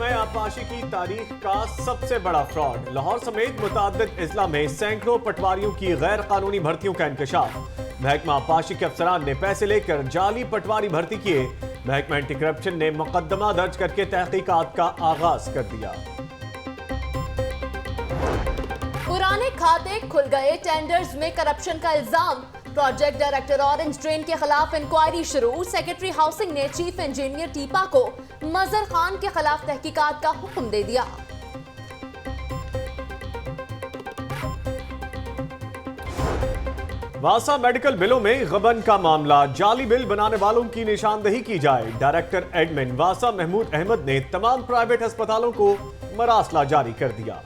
महकमा आबपाशी की तारीख का सबसे बड़ा फ्रॉड। लाहौर समेत मुतअद्दिद अजला में सैकड़ों पटवारियों की गैर कानूनी भर्तियों का इंकशाफ। महकमा आबपाशी के अफसरान ने पैसे लेकर जाली पटवारी भर्ती किए। महकमा एंटी करप्शन ने मुकदमा दर्ज करके तहकीकात का आगाज कर दिया। पुराने खाते खुल गए, टेंडर्स में करप्शन का इल्जाम। प्रोजेक्ट डायरेक्टर ऑरेंज ड्रेन के खिलाफ इंक्वायरी शुरू। सेक्रेटरी हाउसिंग ने चीफ इंजीनियर टीपा को मजहर खान के खिलाफ तहकीकात का हुक्म दे दिया। वासा मेडिकल बिलों में गबन का मामला। जाली बिल बनाने वालों की निशानदेही की जाए। डायरेक्टर एडमिन वासा महमूद अहमद ने तमाम प्राइवेट अस्पतालों को मरासला जारी कर दिया।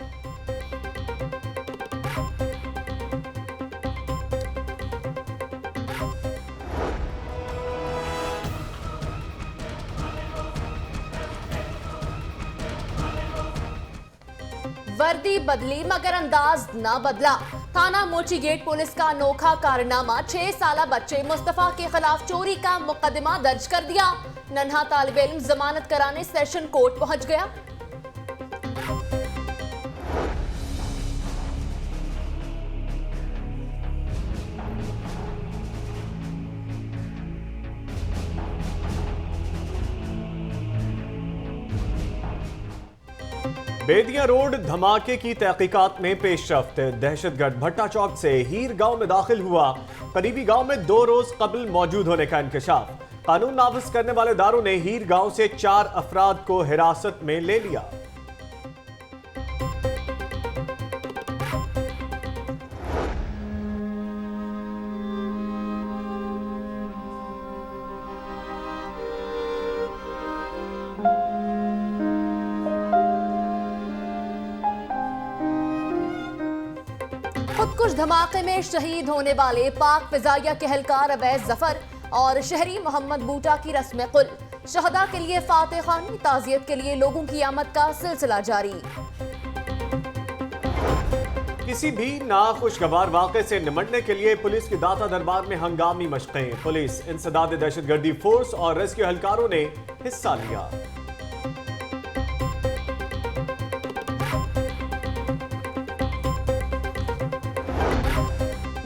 वर्दी बदली मगर अंदाज ना बदला। थाना मोची गेट पुलिस का अनोखा कारनामा। 6 साला बच्चे मुस्तफा के खिलाफ चोरी का मुकदमा दर्ज कर दिया। नन्हा तालिब इल्म जमानत कराने सेशन कोर्ट पहुंच गया। बेदिया रोड धमाके की तहकीकात में पेशरफ्त। दहशतगर्द भट्टा चौक से हीर गांव में दाखिल हुआ। करीबी गांव में 2 रोज कबल मौजूद होने का इंकशाफ। कानून नाफिज करने वाले दारों ने हीर गांव से 4 अफराद को हिरासत में ले लिया। खुदकुश धमाके में शहीद होने वाले पाक फिजाइया के एहलकार अवैस जफर और शहरी मोहम्मद बूटा की रस्म कुल। शहदा के लिए फातह खानी, ताजियत के लिए लोगों की आमद का सिलसिला जारी। किसी भी नाखुशगवार वाक़े से निमटने के लिए पुलिस की दाता दरबार में हंगामी मशक़ें। पुलिस, इंसदाद दहशतगर्दी फोर्स और रेस्क्यू एहलकारों ने हिस्सा लिया।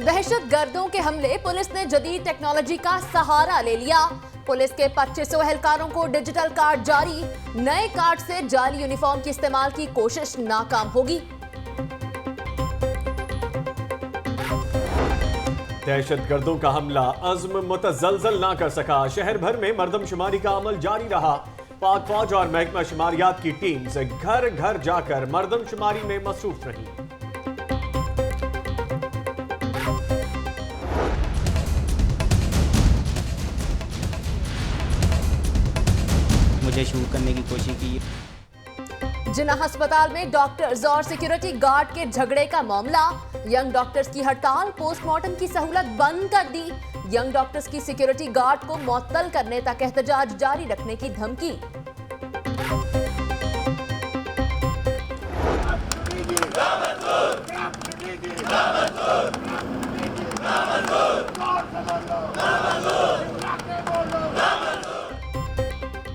दहशतगर्दों के हमले, पुलिस ने जदीद टेक्नोलॉजी का सहारा ले लिया। पुलिस के 2500 एहलकारों को डिजिटल कार्ड जारी। नए कार्ड से जाली यूनिफॉर्म की इस्तेमाल की कोशिश नाकाम होगी। दहशतगर्दों का हमला अज़्म मुतज़लज़ल ना कर सका। शहर भर में मर्दमशुमारी का अमल जारी रहा। पाक फौज और महकमा शुमारियात की टीम्स घर घर जाकर मर्दमशुमारी में मसरूफ रही। मुझे शूट करने की कोशिश की। जिन्ना अस्पताल में डॉक्टर्स और सिक्योरिटी गार्ड के झगड़े का मामला। यंग डॉक्टर्स की हड़ताल, पोस्टमार्टम की सहूलत बंद कर दी। यंग डॉक्टर्स की सिक्योरिटी गार्ड को मुअत्तल करने तक एहतजाज जारी रखने की धमकी।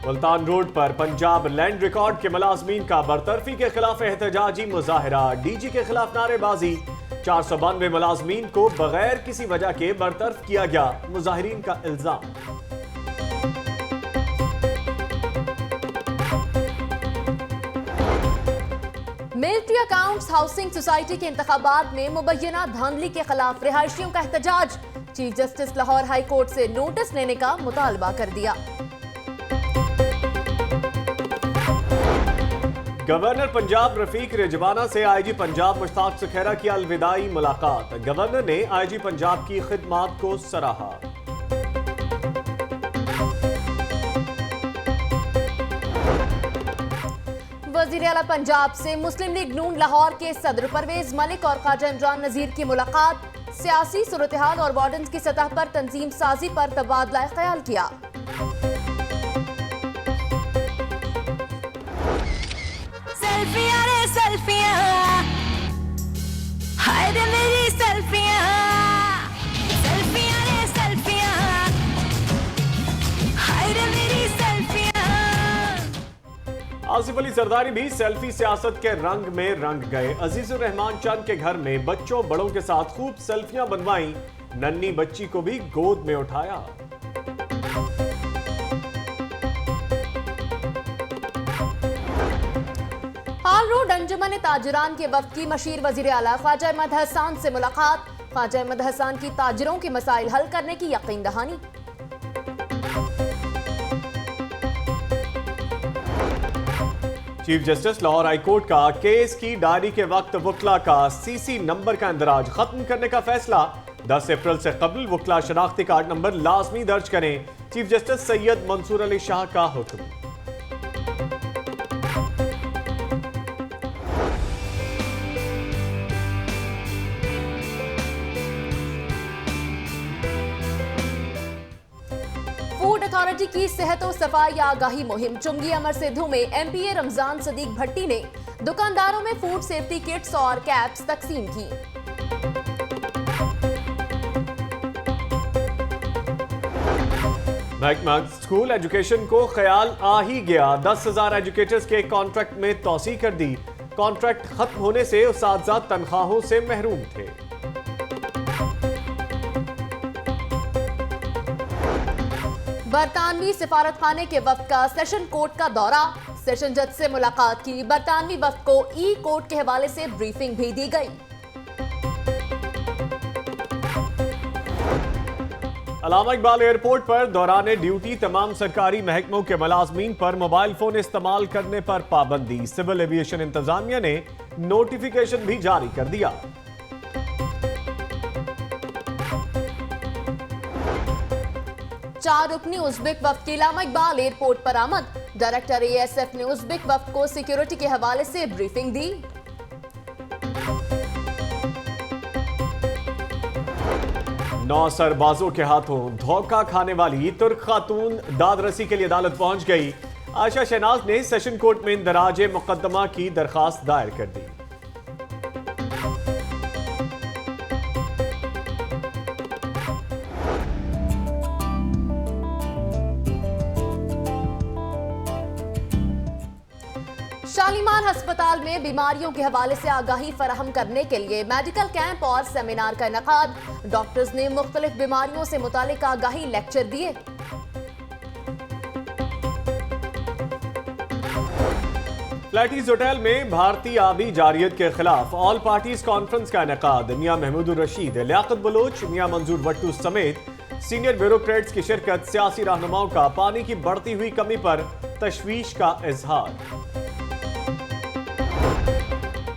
मुल्तान रोड पर पंजाब लैंड रिकॉर्ड के मुलाजमीन का बरतरफी के खिलाफ एहतजाजी मुजाहिरा। डीजी के खिलाफ नारेबाजी। 492 मुलाजमीन को बगैर किसी वजह के बरतरफ किया गया, मुजाहिरीन का इल्जाम। मिलिट्री अकाउंट्स हाउसिंग सोसाइटी के इंतखाबात में मुबैना धांधली के खिलाफ रिहायशियों का एहतजाज। Chief justice Lahore high court से नोटिस लेने का मुतालबा कर दिया। गवर्नर पंजाब रफीक रिजवाना से आईजी पंजाब मुश्ताक सुखैरा की अलविदाई मुलाकात। गवर्नर ने आईजी पंजाब की खिदमात को सराहा। वजीर आला पंजाब से मुस्लिम लीग नून लाहौर के सदर परवेज मलिक और ख्वाजा इमरान नजीर की मुलाकात। सियासी सूरत-ए-हाल और वार्डन्स की सतह पर तंजीम साजी पर तबादला ख्याल किया। सेल्फियां रे सेल्फियां, हाय रे मेरी सेल्फियां, सेल्फियां रे सेल्फियां, हाय रे मेरी सेल्फियां। आसिफ अली जरदारी भी सेल्फी सियासत के रंग में रंग गए। अजीजुर रहमान चंद के घर में बच्चों बड़ों के साथ खूब सेल्फियां बनवाई, नन्ही बच्ची को भी गोद में उठाया। हाल रोड अंजुमन ताजिरान के वफ्द की मशीर वजीर आला ख्वाजा अहमद हसन से मुलाकात। ख्वाजा अहमद हसन की ताजिरों के मसाइल हल करने की यकीन दहानी। Chief justice Lahore high court का केस की डायरी के वक्त वकला का सीसी नंबर का इंदराज खत्म करने का फैसला। 10 अप्रैल से कबल वकला शनाख्ती कार्ड नंबर लाजमी दर्ज करें। चीफ जस्टिस सैयद मंसूर अली शाह का हुक्म। फूड अथॉरिटी की सेहत और सफाई आगाही मुहिम। चुंगी अमर सिद्धू में एमपीए रमजान सदीक भट्टी ने दुकानदारों में फूड सेफ्टी किट्स और कैप्स तकसीम की। महकमा स्कूल एजुकेशन को ख्याल आ ही गया। 10,000 एजुकेटर्स के कॉन्ट्रैक्ट में तौसी कर दी। कॉन्ट्रैक्ट खत्म होने से उस्ताद तनख्वाहों से महरूम थे। बरतानवी सिफारत खाने के वफ्द का सेशन कोर्ट का दौरा। सेशन जज से मुलाकात की। बरतानवी वफ्द को ई कोर्ट के हवाले से ब्रीफिंग भी दी गई। अल्लामा इकबाल एयरपोर्ट पर दौरान ड्यूटी तमाम सरकारी महकमों के मुलाजमीन पर मोबाइल फोन इस्तेमाल करने पर पाबंदी। सिविल एविएशन इंतजामिया ने नोटिफिकेशन भी जारी कर दिया। चार रुकनी उज़्बेक वफ्द की अल्लामा इकबाल एयरपोर्ट पर आमद। डायरेक्टर एएसएफ ने उज़्बेक वफ्द को सिक्योरिटी के हवाले से ब्रीफिंग दी। नौ सरबाजों के हाथों धोखा खाने वाली तुर्क खातून दादरसी के लिए अदालत पहुंच गई। आयशा शहनाज ने सेशन कोर्ट में इंदराज मुकदमा की दरखास्त दायर कर दी। शालीमार अस्पताल में बीमारियों के हवाले से आगाही फराहम करने के लिए मेडिकल कैंप और सेमिनार का इनेकाद। डॉक्टर्स ने मुख्तलिफ बीमारियों से मुतालिक आगाही लेक्चर दिए। फ्लैटीज होटल में भारतीय आबी जारियत के खिलाफ ऑल पार्टीज कॉन्फ्रेंस का इनेकाद। मियां महमूदुर रशीद, लियाकत बलोच, मियां मंजूर वट्टू समेत सीनियर ब्यूरोक्रेट्स की शिरकत। सियासी रहनुमाओं का पानी की बढ़ती हुई कमी पर तशवीश का इजहार।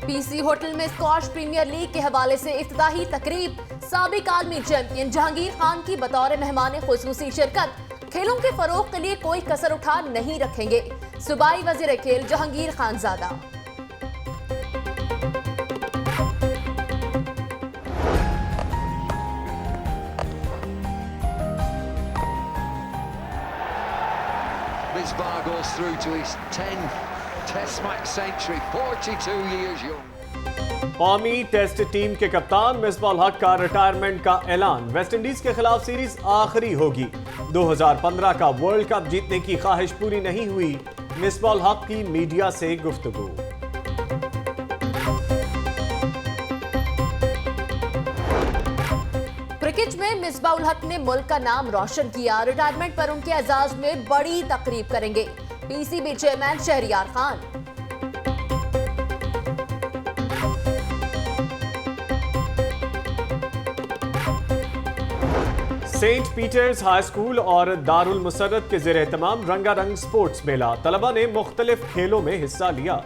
पीसी होटल में स्कॉश प्रीमियर लीग के हवाले से इफ्तिताही तकरीब। साबिक आलमी चैंपियन जहांगीर खान की बतौर मेहमान खुसूसी शिरकत। खेलों के फरोग के लिए कोई कसर उठा नहीं रखेंगे। सूबाई वजीर खेल Jahangir Khanzada. Misbah goes through to his 10th Test match century, 42 years young. कौमी टेस्ट टीम के कप्तान मिसबाह हक का रिटायरमेंट का ऐलान। वेस्टइंडीज के खिलाफ सीरीज आखिरी होगी। 2015 का वर्ल्ड कप जीतने की ख्वाहिश पूरी नहीं हुई। मिसबाह हक की मीडिया से गुफ्तगू। क्रिकेट में मिसबाह हक ने मुल्क का नाम रोशन किया। रिटायरमेंट पर उनके एजाज में बड़ी तकरीब करेंगे। PCB chairman Shahryar Khan. Saint Peter's high school और दारुल मुसर्रत के ज़ेर एहतमाम रंगारंग स्पोर्ट्स मेला। तलबा ने मुख्तलिफ खेलों में हिस्सा लिया।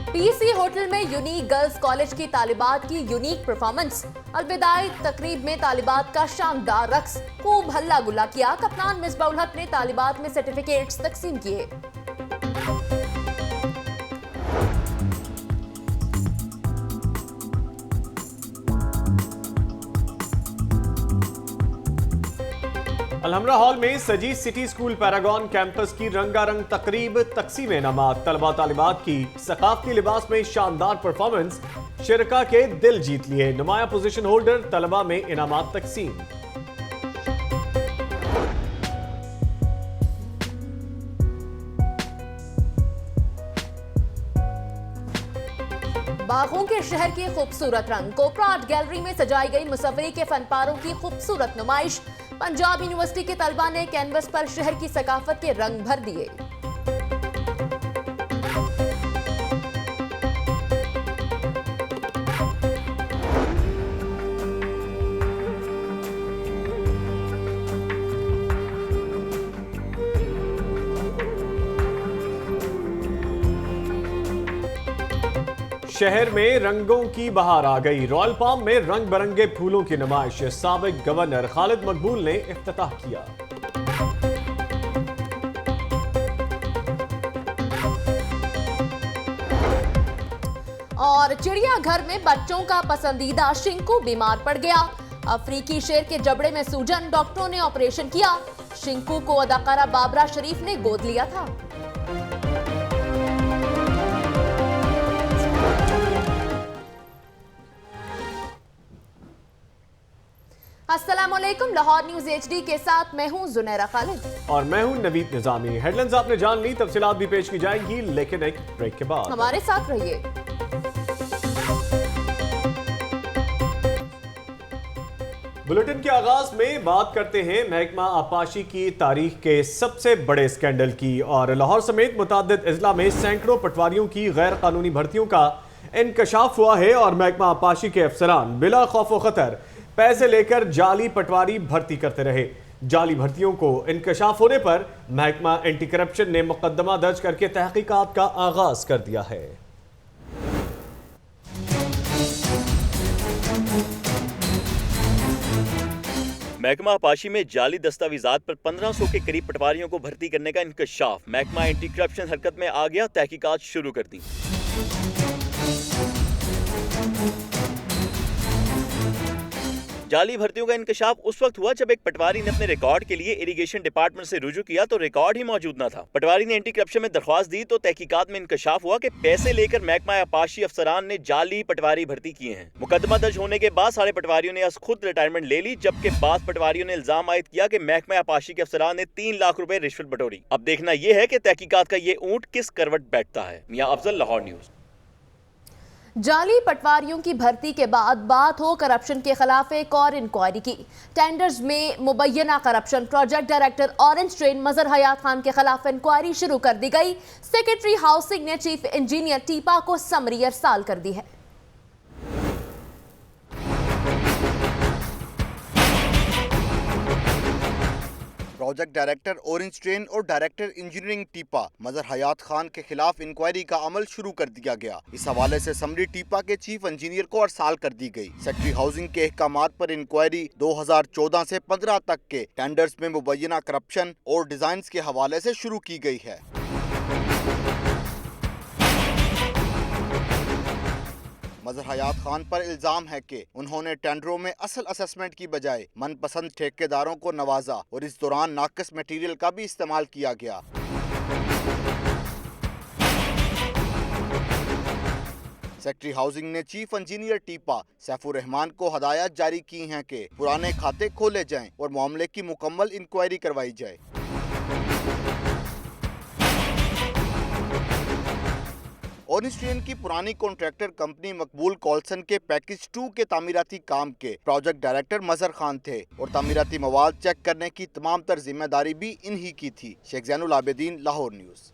पीसी होटल में यूनिक गर्ल्स कॉलेज की तालिबात की यूनिक परफॉर्मेंस। अलविदाई तकरीब में तालिबात का शानदार रक्स। खूब हल्ला गुल्ला किया। कप्तान मिसबाह हक ने तालिबात में सर्टिफिकेट्स तकसीम किए। अलहमरा हॉल में सजी सिटी स्कूल पैरागॉन कैंपस की रंगारंग तकरीब, तकसीम इनामात, तलबा तालिबात की सकाफती लिबास में शानदार परफॉर्मेंस शिरका के दिल जीत लिए। नुमाया पोजीशन होल्डर तलबा में इनामात तकसीम। बागों के शहर के खूबसूरत रंग, कोपरा आर्ट गैलरी में सजाई गई मुसव्वरी के फनपारों की खूबसूरत नुमाइश। पंजाब यूनिवर्सिटी के तलबा ने कैनवस पर शहर की सकाफत के रंग भर दिए। शहर में रंगों की बहार आ गई। रॉयल पाम में रंग बिरंगे फूलों की नुमाइश साबिक गवर्नर खालिद मकबूल ने इफ्तिताह किया। और चिड़ियाघर में बच्चों का पसंदीदा शिंकू बीमार पड़ गया। अफ्रीकी शेर के जबड़े में सूजन, डॉक्टरों ने ऑपरेशन किया। शिंकू को अदाकारा बाबरा शरीफ ने गोद लिया था। अस्सलामुअलैकुम, लाहौर न्यूज HD के साथ मैं हूं जुनैरा खालिद और मैं हूं नवीद निजामी। हेडलाइंस आपने जान ली, तफसीलात भी पेश की जाएंगी, लेकिन एक ब्रेक के बाद हमारे साथ रहिए। बुलेटिन के आगाज में बात करते हैं महकमा आपाशी की तारीख के सबसे बड़े स्कैंडल की। और लाहौर समेत मुताद्दिद अजला में सैकड़ों पटवारियों की गैर कानूनी भर्तियों का इंकशाफ हुआ है और महकमा आपाशी के अफसरान बिला खौफ व खतर पैसे लेकर जाली पटवारी भर्ती करते रहे। जाली भर्तियों को इंकशाफ होने पर महकमा एंटी करप्शन ने मुकदमा दर्ज करके तहकीकात का आगाज कर दिया है। महकमा आपाशी में जाली दस्तावेजात पर 1500 के करीब पटवारियों को भर्ती करने का इंकशाफ। महकमा एंटी करप्शन हरकत में आ गया, तहकीकात शुरू कर दी। जाली भर्तियों का इंकशाफ उस वक्त हुआ जब एक पटवारी ने अपने रिकॉर्ड के लिए इरिगेशन डिपार्टमेंट से रुजू किया तो रिकॉर्ड ही मौजूद न था। पटवारी ने एंटी करप्शन में दरख्वास्त दी तो तहकीकात में इंकशाफ हुआ कि पैसे लेकर महकमा आपाशी अफसरान ने जाली पटवारी भर्ती किए हैं। मुकदमा दर्ज होने के बाद सारे पटवारियों ने खुद रिटायरमेंट ले ली, जबकि बाद पटवारियों ने इल्जाम आयद किया कि महकमा आपाशी के अफसरान ने 3 लाख रुपए रिश्वत बटोरी। अब देखना यह है कि तहकीकात का ये ऊंट किस करवट बैठता है। मियां अफजल, लाहौर न्यूज। जाली पटवारियों की भर्ती के बाद बात हो करप्शन के खिलाफ एक और इंक्वायरी की। टेंडर्स में मुबैना corruption, project director orange train Mazhar Hayat Khan के खिलाफ इंक्वायरी शुरू कर दी गई। सेक्रेटरी हाउसिंग ने चीफ इंजीनियर टीपा को समरी अरसाल कर दी है। प्रोजेक्ट डायरेक्टर ऑरेंज ट्रेन और director engineering TEPA Mazhar Hayat Khan के खिलाफ इंक्वायरी का अमल शुरू कर दिया गया। इस हवाले से समरी टीपा के चीफ इंजीनियर को अरसाल कर दी गई। सेक्रेटरी हाउसिंग के अहकामात पर इंक्वायरी 2014 से 15 तक के टेंडर्स में मुबैना करप्शन और डिजाइन के हवाले से शुरू की गई है। मजहर हयात खान पर इल्जाम है कि उन्होंने टेंडरों में असल असेसमेंट की बजाय मनपसंद ठेकेदारों को नवाजा और इस दौरान नाकिस मटेरियल का भी इस्तेमाल किया गया। सेक्रेटरी हाउसिंग ने चीफ इंजीनियर टीपा सैफुर रहमान को हदायत जारी की हैं कि पुराने खाते खोले जाएं और मामले की मुकम्मल इंक्वायरी करवाई जाए। ऑरेंज ट्रेन की पुरानी कॉन्ट्रैक्टर कंपनी मकबूल कॉल्सन के पैकेज 2 के तामीराती काम के प्रोजेक्ट डायरेक्टर मजहर खान थे और तामीराती मवाद चेक करने की तमाम तर जिम्मेदारी भी इन्हीं की थी। शेख ज़ैनुल आबिदीन, लाहौर न्यूज़।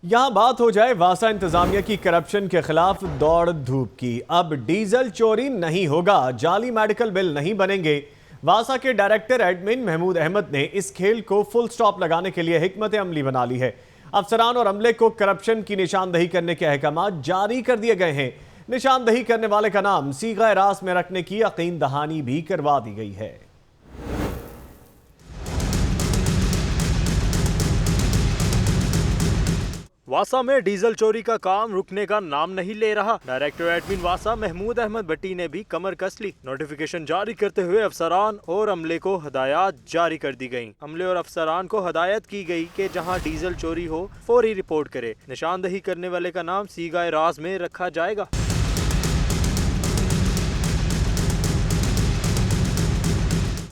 यहां बात हो जाए वासा इंतजामिया की करप्शन के खिलाफ दौड़ धूप की। अब डीजल चोरी नहीं होगा, जाली मेडिकल बिल नहीं बनेंगे। वासा के डायरेक्टर एडमिन महमूद अहमद ने इस खेल को फुल स्टॉप लगाने के लिए हिकमत अमली बना ली है। अफसरान और अमले को करप्शन की निशानदही करने के अहकाम जारी कर दिए गए हैं। निशानदही करने वाले का नाम सीगा रास में रखने की यकीन दहानी भी करवा दी गई है। वासा में डीजल चोरी का काम रुकने का नाम नहीं ले रहा। डायरेक्टर एडमिन वासा महमूद अहमद भट्टी ने भी कमर कस ली। नोटिफिकेशन जारी करते हुए अफसरान और अमले को हदायत जारी कर दी गयी। अमले और अफसरान को हदायत की गई कि जहां डीजल चोरी हो फौरी रिपोर्ट करे। निशानदही करने वाले का नाम सीगाए राज में रखा जाएगा।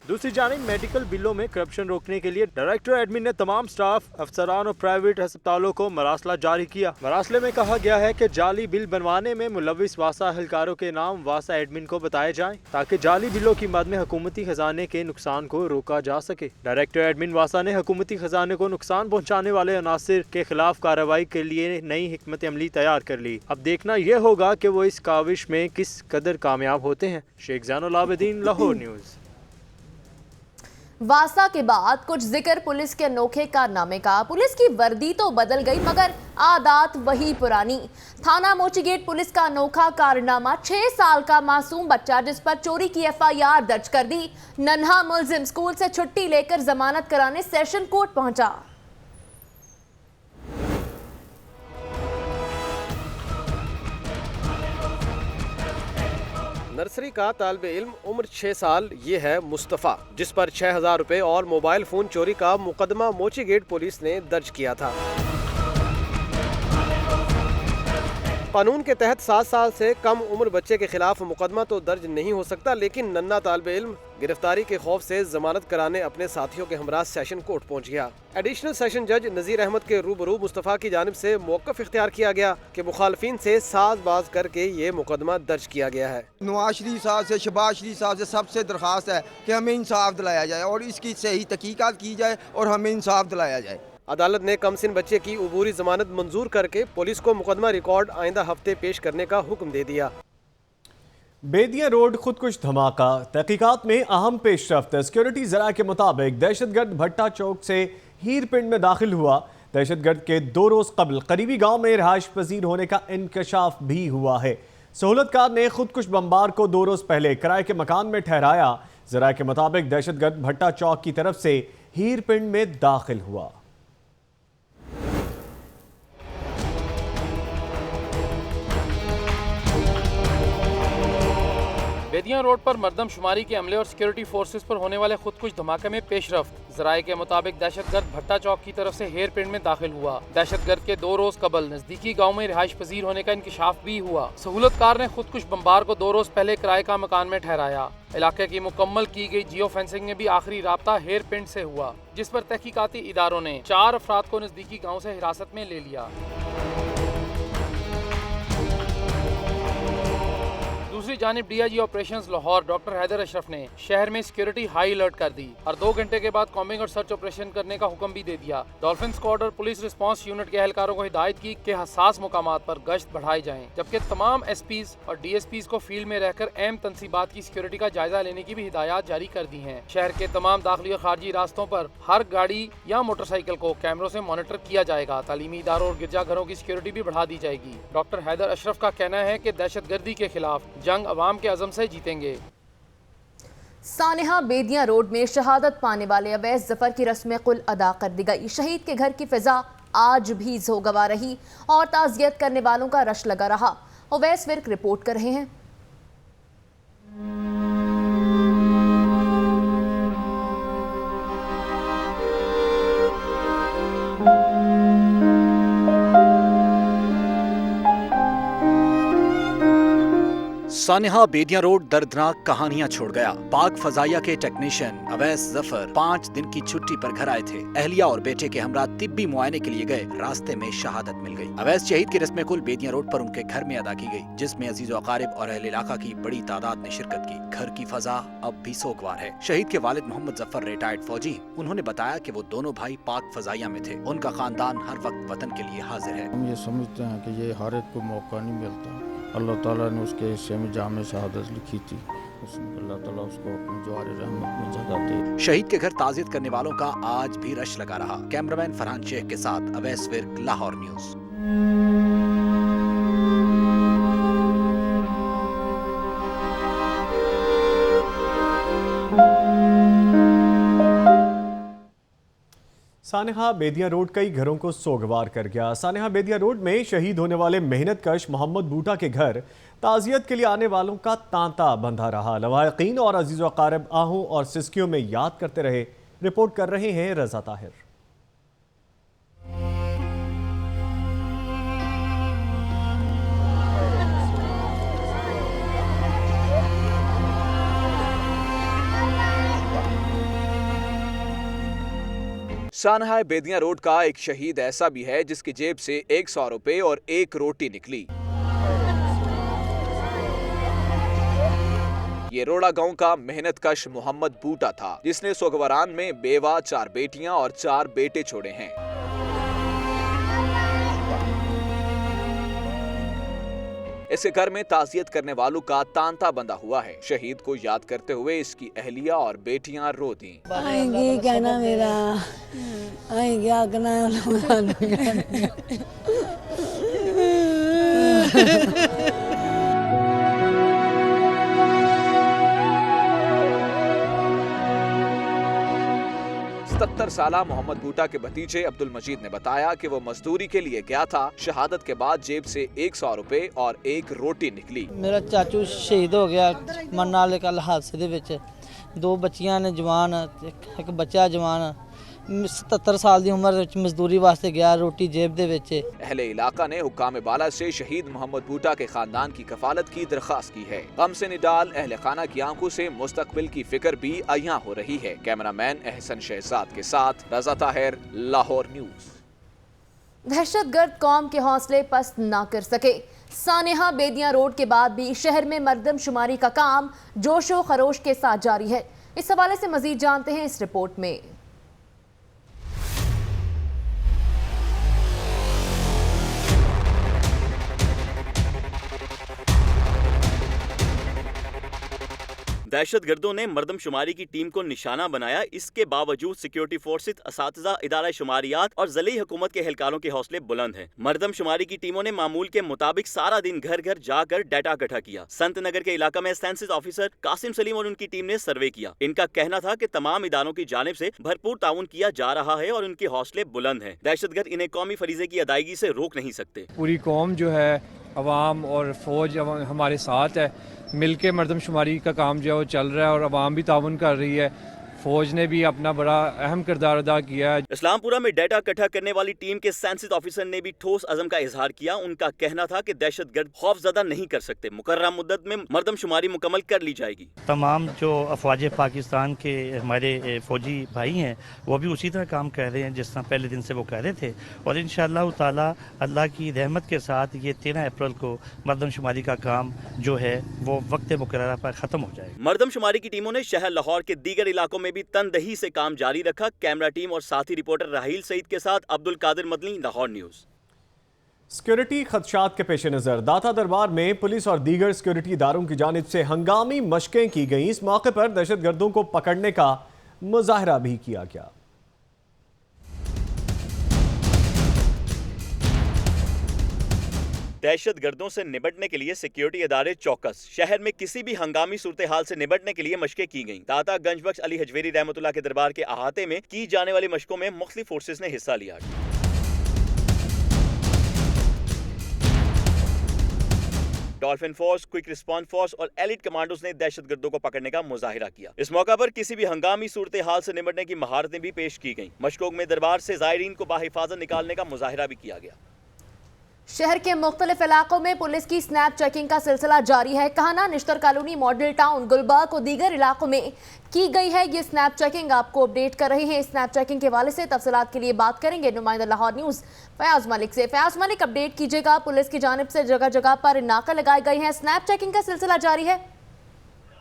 दूसरी जानिब मेडिकल बिलों में करप्शन रोकने के लिए डायरेक्टर एडमिन ने तमाम स्टाफ, अफसरान और प्राइवेट अस्पतालों को मरासला जारी किया। मरासले में कहा गया है कि जाली बिल बनवाने में मुलविस वासा एहलकारों के नाम वासा एडमिन को बताए जाएं ताकि जाली बिलों की मद में हुकूमती खजाने के नुकसान को रोका जा सके। डायरेक्टर एडमिन वासा ने हुकूमती खजाने को नुकसान पहुँचाने वाले अनासिर के खिलाफ कार्रवाई के लिए नई हिकमत अमली तैयार कर ली। अब देखना यह होगा कि वो इस काविश में किस कदर कामयाब होते हैं। शेख ज़ैनुल आबिदीन, लाहौर न्यूज़। वासा के बाद कुछ जिक्र पुलिस के अनोखे कारनामे का। पुलिस की वर्दी तो बदल गई मगर आदत वही पुरानी। थाना मोचीगेट पुलिस का अनोखा कारनामा, 6 साल का मासूम बच्चा जिस पर चोरी की FIR दर्ज कर दी। नन्हा मुलजिम स्कूल से छुट्टी लेकर जमानत कराने सेशन कोर्ट पहुंचा। नर्सरी का तालिब इल्म, उम्र 6 साल, ये है मुस्तफ़ा, जिस पर 6000 रुपए और मोबाइल फोन चोरी का मुकदमा मोचीगेट पुलिस ने दर्ज किया था। कानून के तहत 7 साल से कम उम्र बच्चे के खिलाफ मुकदमा तो दर्ज नहीं हो सकता, लेकिन नन्हा तालिब इल्म गिरफ्तारी के खौफ से जमानत कराने अपने साथियों के हमरा सेशन कोर्ट पहुंच गया। एडिशनल सेशन जज नज़ीर अहमद के रूबरू मुस्तफ़ा की जानिब से मौक़िफ़ इख्तियार किया गया कि मुखालफिन से साजबाज करके ये मुकदमा दर्ज किया गया है। नवाज शरीफ साहब से, शहबाज शरीफ साहब से सबसे दरख्वास्त है कि हमें इंसाफ दिलाया जाए और इसकी सही तहकीकात की जाए और हमें इंसाफ दिलाया जाए। अदालत ने कमसिन बच्चे की उबूरी जमानत मंजूर करके पुलिस को मुकदमा रिकॉर्ड आइंदा हफ्ते पेश करने का हुक्म दे दिया। बेदिया रोड खुदकुश धमाका, तहकीकात में अहम पेशरफ्त। सिक्योरिटी जरा के मुताबिक दहशतगर्द भट्टा चौक से हीर पिंड में दाखिल हुआ। दहशतगर्द के 2 रोज कबल करीबी गांव में रिहाइश पजीर होने का इंकशाफ भी हुआ है। सहूलतकार ने खुदकुश बमबार को 2 रोज पहले किराए के मकान में ठहराया। जरा के मुताबिक दहशतगर्द भट्टा चौक की तरफ से हीर पिंड में दाखिल हुआ। बेदिया रोड पर मर्दमशुमारी के अमले और सिक्योरिटी फोर्सेस पर होने वाले खुदकुश धमाके में पेशरफ्त। जराये के मुताबिक दहशतगर्द भट्टा चौक की तरफ से हेयर पिंड में दाखिल हुआ। दहशतगर्द के 2 रोज कबल नजदीकी गांव में रिहाइश पजीर होने का इंकशाफ भी हुआ। सहूलतकार ने खुदकुश बमबार को 2 रोज पहले किराए का मकान में ठहराया। इलाके की मुकम्मल की गई जियो फेंसिंग में भी आखिरी राब्ता हेयर पिंड से हुआ, जिस पर तहकीकाती इदारों ने 4 अफराद को नजदीकी गाँव से हिरासत में ले लिया। दूसरी जानिब DIG operations Lahore doctor Haider Ashraf ने शहर में सिक्योरिटी हाई अलर्ट कर दी और 2 घंटे के बाद कॉम्बिंग और सर्च ऑपरेशन करने का हुक्म भी दे दिया। डॉल्फिन स्क्वाड और पुलिस रिस्पांस यूनिट के एहलकारों को हिदायत की कि हसास मुकामात पर गश्त बढ़ाई जाएं, जबकि तमाम SPs और DSPs को फील्ड में रहकर अहम तनसीबात की सिक्योरिटी का जायजा लेने की भी हिदायत जारी कर दी है। शहर के तमाम दाखिली और खारजी रास्तों पर हर गाड़ी या मोटरसाइकिल को कैमरों से मॉनिटर किया जाएगा। तालीमी इदारों और गिरजाघरों की सिक्योरिटी भी बढ़ा दी जाएगी। डॉक्टर हैदर अशरफ का कहना है कि दहशतगर्दी के खिलाफ जंग अवाम के अज़म से जीतेंगे। सानेहा बेदिया रोड में शहादत पाने वाले अवैस जफर की रस्म कुल अदा कर दी गई। शहीद के घर की फिजा आज भी जोगवा रही और ताज़ियत करने वालों का रश लगा रहा। अवैस विर्क रिपोर्ट कर रहे हैं। सानेहा बेदिया रोड दर्दनाक कहानियां छोड़ गया। पाक फजाइया के टेक्नीशियन अवैस जफर 5 दिन की छुट्टी पर घर आए थे। अहलिया और बेटे के हमरा तिब्बी मुआयने के लिए गए। रास्ते में शहादत मिल गई। अवैस शहीद की रस्म कुल बेदिया रोड पर उनके घर में अदा की गई, जिसमें अजीज़ो अकारिब और अहले इलाका की बड़ी तादाद ने शिरकत की। घर की फजा अब भी सोगवार है। शहीद के वालिद मोहम्मद जफर रिटायर्ड फौजी। उन्होंने बताया कि वो दोनों भाई पाक फजाइया में थे। उनका खानदान हर वक्त वतन के लिए हाजिर है। हम ये समझते हैं कि ये हर एक को मौका नहीं मिलता। अल्लाह ताला ने उसके हिस्से में जामे शहादत लिखी थी, अल्लाह ताला उसको अपनी जवार रहमत में जगह दे। शहीद के घर ताज़ियत करने वालों का आज भी रश लगा रहा। कैमरामैन फरहान शेख के साथ अवैस विर्क, लाहौर न्यूज़। सानेहा बेदिया रोड कई घरों को सोगवार कर गया। सानेहा बेदिया रोड में शहीद होने वाले मेहनतकश मोहम्मद बूटा के घर ताजियत के लिए आने वालों का तांता बंधा रहा। लवाहिकीन और अजीज व अकारिब आहों और सिस्कियों में याद करते रहे। रिपोर्ट कर रहे हैं रजा ताहिर। सानहा बेदिया रोड का एक शहीद ऐसा भी है जिसकी जेब से 100 रुपए और एक रोटी निकली। ये रोड़ा गांव का मेहनतकश मोहम्मद बूटा था जिसने सोगवारान में बेवा, 4 बेटियां और 4 बेटे छोड़े हैं। इसके घर में ताजियत करने वालों का तांता बंधा हुआ है। शहीद को याद करते हुए इसकी अहलिया और बेटियां रो दी। आएंगे कहना मेरा, आएंगे आगना सत्तर साला मोहम्मद बूटा के भतीजे अब्दुल मजीद ने बताया कि वो मजदूरी के लिए गया था। शहादत के बाद जेब से 100 रुपए और एक रोटी निकली। मेरा चाचू शहीद हो गया मरनाले कल हादसे दे विच। 2 बच्चियां ने जवान, एक बच्चा जवान। 77 साल की उम्र मजदूरी वास्ते गया, रोटी जेब दे विच। अहले इलाका ने हुक्काम बाला से शहीद मोहम्मद बूटा के खानदान की कफालत की दरख्वास्त की है। गम से निडाल अहले खाना की आंखों से मुस्तकबिल की फिक्र भी अयां हो रही है। कैमरामैन एहसन शहजाद के साथ रजा ताहिर, लाहौर न्यूज। दहशतगर्द कौम के हौसले पस्त ना कर सके। सानेहा बेदिया रोड के बाद भी शहर में मर्दमशुमारी का काम जोशो खरोश के साथ जारी है। इस हवाले से मजीद जानते हैं इस रिपोर्ट में। दहशतगर्दों ने मर्दमशुमारी की टीम को निशाना बनाया। इसके बावजूद सिक्योरिटी फोर्सेस, असातिज़ा, इदारा शुमारियात और ज़िली हुकूमत के एहलकारों के हौसले बुलंद हैं। मर्दमशुमारी की टीमों ने मामूल के मुताबिक सारा दिन घर घर जाकर डाटा इकट्ठा किया। संत नगर के इलाका में सेंसस ऑफिसर कासिम सलीम और उनकी टीम ने सर्वे किया। इनका कहना था कि तमाम इदारों की जानिब से भरपूर ताउन किया जा रहा है और उनके हौसले बुलंद हैं। दहशतगर्द इन्हें कौमी फरीजे की अदायगी से रोक नहीं सकते। पूरी कौम जो है, अवाम और फौज हमारे साथ है। मिलके मर्दमशुमारी का काम जो है वो चल रहा है और अवाम भी ताउन कर रही है। फौज ने भी अपना बड़ा अहम किरदार अदा किया है। इस्लामपुरा में डाटा इकट्ठा करने वाली टीम के सेंसस ऑफिसर ने भी ठोस अज़म का इजहार किया। उनका कहना था कि दहशतगर्द खौफजदा नहीं कर सकते। मुकर्रर मुद्दत में मर्दमशुमारी मुकम्मल कर ली जाएगी। तमाम जो अफवाज पाकिस्तान के हमारे फौजी भाई हैं वो भी उसी तरह काम कर रहे हैं जिस तरह पहले दिन से वो कर रहे थे और इंशाअल्लाह ताला अल्लाह की रहमत के साथ ये 13 अप्रैल को मर्दमशुमारी का काम जो है वो वक्त मुकर्रर पर ख़त्म हो जाएगा। मर्दमशुमारी की टीमों ने शहर लाहौर के दीगर इलाकों में भी तनदही से काम जारी रखा। कैमरा टीम और साथी रिपोर्टर राहील सईद के साथ अब्दुल कादिर मदनी, लाहौर न्यूज। सिक्योरिटी खदशात के पेश नजर दाता दरबार में पुलिस और दीगर सिक्योरिटी इदारों की जानिब से हंगामी मशकें की गई। इस मौके पर दहशतगर्दों को पकड़ने का मुजाहरा भी किया गया। दहशतगर्दों से निपटने के लिए सिक्योरिटी इदारे चौकस। शहर में किसी भी हंगामी सूरत हाल से निपटने के लिए मशकें की गईं। दाता गंजबख्श अली हजवेरी रहमतुल्लाह के दरबार के अहाते में की जाने वाली मशकों में मुख्तलिफ फोर्सेस ने हिस्सा लिया। Dolphin force, quick response force और एलिट कमांडोज ने दहशतगर्दों को पकड़ने का मुजाहिरा किया। इस मौका पर किसी भी हंगामी सूरत हाल से निपटने की महारतें भी पेश की गईं। मशकों में दरबार से ज़ायरीन को बाहिफाजत निकालने का मुजाहिरा भी किया गया। शहर के मुख्तलिफ इलाकों में पुलिस की स्नैप चेकिंग का सिलसिला जारी है। Kahna, Nishtar colony, model town, Gulberg और दीगर इलाकों में की गई है ये स्नैप चेकिंग। आपको अपडेट कर रहे हैं स्नैप चेकिंग के हवाले से। तफसीलात के लिए बात करेंगे नुमाइंदा लाहौर न्यूज फयाज मलिक से। फयाज मलिक, अपडेट कीजिएगा। पुलिस की जानिब से जगह जगह पर नाका लगाए गए हैं, स्नैप चेकिंग का सिलसिला जारी है।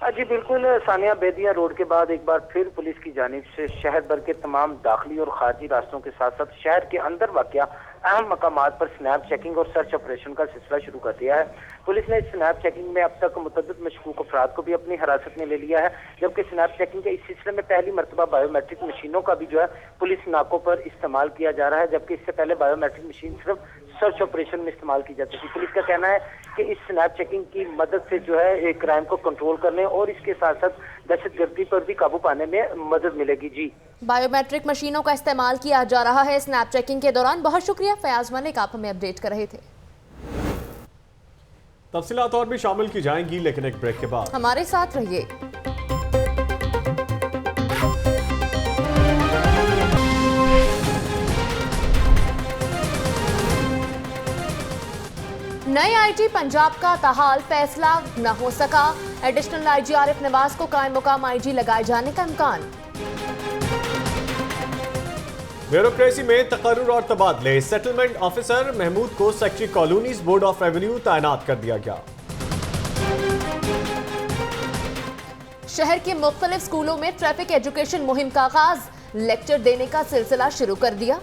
जी बिल्कुल, सानिया बेदिया रोड के बाद एक बार फिर पुलिस की जानिब से शहर भर के तमाम दाखिली और खारजी रास्तों के साथ साथ शहर के अंदर वाक़या अहम मकामात पर स्नैप चेकिंग और सर्च ऑपरेशन का सिलसिला शुरू कर दिया है। पुलिस ने इस स्नैप चेकिंग में अब तक मुतअद्दिद मशकूक अफराद को भी अपनी हिरासत में ले लिया है, जबकि स्नैप चेकिंग के इस सिलसिले में पहली मरतबा बायोमेट्रिक मशीनों का भी जो है पुलिस नाकों पर इस्तेमाल किया जा रहा है, जबकि इससे पहले बायोमेट्रिक मशीन सिर्फ सर्च ऑपरेशन में इस्तेमाल की जाती थी। पुलिस का कहना है कि इस स्नैप चेकिंग की मदद से जो है एक क्राइम को कंट्रोल करने और इसके साथ साथ दहशतगर्दी पर भी काबू पाने में मदद मिलेगी। जी, बायोमेट्रिक मशीनों का इस्तेमाल किया जा रहा है स्नैप चेकिंग के दौरान। बहुत शुक्रिया फयाज मलिक, आप हमें अपडेट कर रहे थे। तफसीलात और भी शामिल की जाएंगी, लेकिन एक ब्रेक के बाद हमारे साथ रहिए। नए आईजी पंजाब का ताहाल फैसला न हो सका। एडिशनल आईजी आरिफ नवाज को कायम मुकाम आईजी लगाए जाने का इम्कान। ब्यूरोक्रेसी में तकर्रुर और तबादले। सेटलमेंट ऑफिसर महमूद को secretary colonies board of revenue तैनात कर दिया गया। शहर के मुख्तलिफ स्कूलों में ट्रैफिक एजुकेशन मुहिम का आगाज। लेक्चर देने का सिलसिला शुरू कर दिया।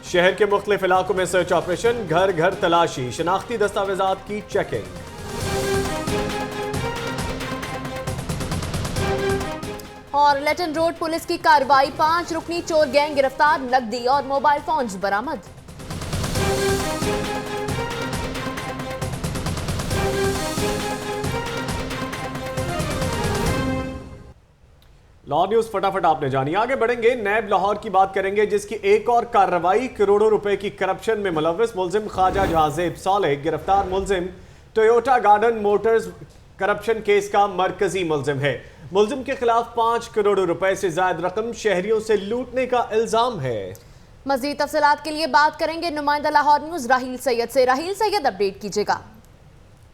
शहर के मुख्तलिफ इलाकों में सर्च ऑपरेशन, घर घर तलाशी, शनाख्ती दस्तावेजात की चेकिंग। और लेटन रोड पुलिस की कार्रवाई, 5 रुकनी चोर गैंग गिरफ्तार, नकदी और मोबाइल फोन्स बरामद। लाहौर न्यूज फटाफट आपने जानी। आगे बढ़ेंगे, नैब लाहौर की बात करेंगे, जिसकी एक और कार्रवाई। करोड़ों रुपए की करप्शन में मुलव्वस मुलजिम ख्वाजा जहाजेब सालेह गिरफ्तार। मुलजिम Toyota garden Motors corruption case का मरकजी मुलजिम है। मुलजिम के खिलाफ 5 करोड़ रुपए से ज्यादा रकम शहरियों से लूटने का इल्जाम है। मजीद तफसीलात के लिए बात करेंगे नुमाइंदा लाहौर न्यूज राहील सैयद से। राहील सैयद, अपडेट कीजिएगा।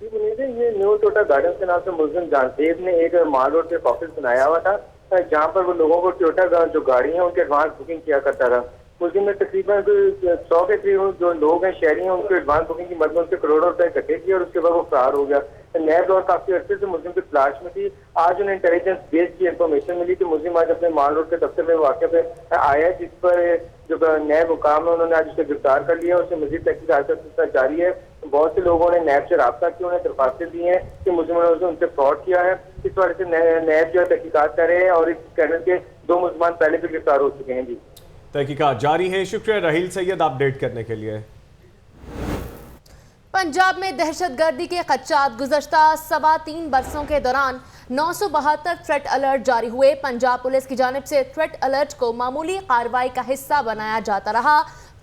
ये न्यू टोयोटा गार्डन के नाम से मुलजिम जहाजेब ने एक माल रोड पे ऑफिस बनाया हुआ था, जहाँ पर वो लोगों को टोयोटा जो गाड़ी है उनके एडवांस बुकिंग किया करता था। मुलजिम ने तकरीबन 100 के करीब जो लोग हैं, शहरी हैं, उनको एडवांस बुकिंग की मदद उनसे करोड़ों रुपए इकट्ठे किए और उसके बाद वो फरार हो गया। नैब और काफी अर्से से मुलजिम की तलाश में थी। आज उन्हें इंटेलिजेंस बेस की इंफॉर्मेशन मिली कि मुलजिम आज अपने माल रोड के दफ्तर में वाक़े पे आया, जिस पर जो नैब हुकाम है उन्होंने आज उसे गिरफ्तार कर लिया। उसे मजीद तहकीकात जारी है। बहुत से लोगों ने नैब से रब्ता किया, उन्हें दरख्वास्तें दी हैं कि मुलजिमों ने उनसे फ्रॉड किया है। इस वजह से नैब जो है तहकीकात कर रहे हैं और इस स्कैंडल के 2 मुलजमान पहले भी गिरफ्तार हो चुके हैं। जी, तहकीकात जारी है। शुक्रिया राहील सैयद अपडेट करने के लिए। पंजाब में दहशतगर्दी के खदशात। गुज़श्ता 3.25 बरसों के दौरान 972 थ्रेट अलर्ट जारी हुए। पंजाब पुलिस की जानिब से थ्रेट अलर्ट को मामूली कार्रवाई का हिस्सा बनाया जाता रहा।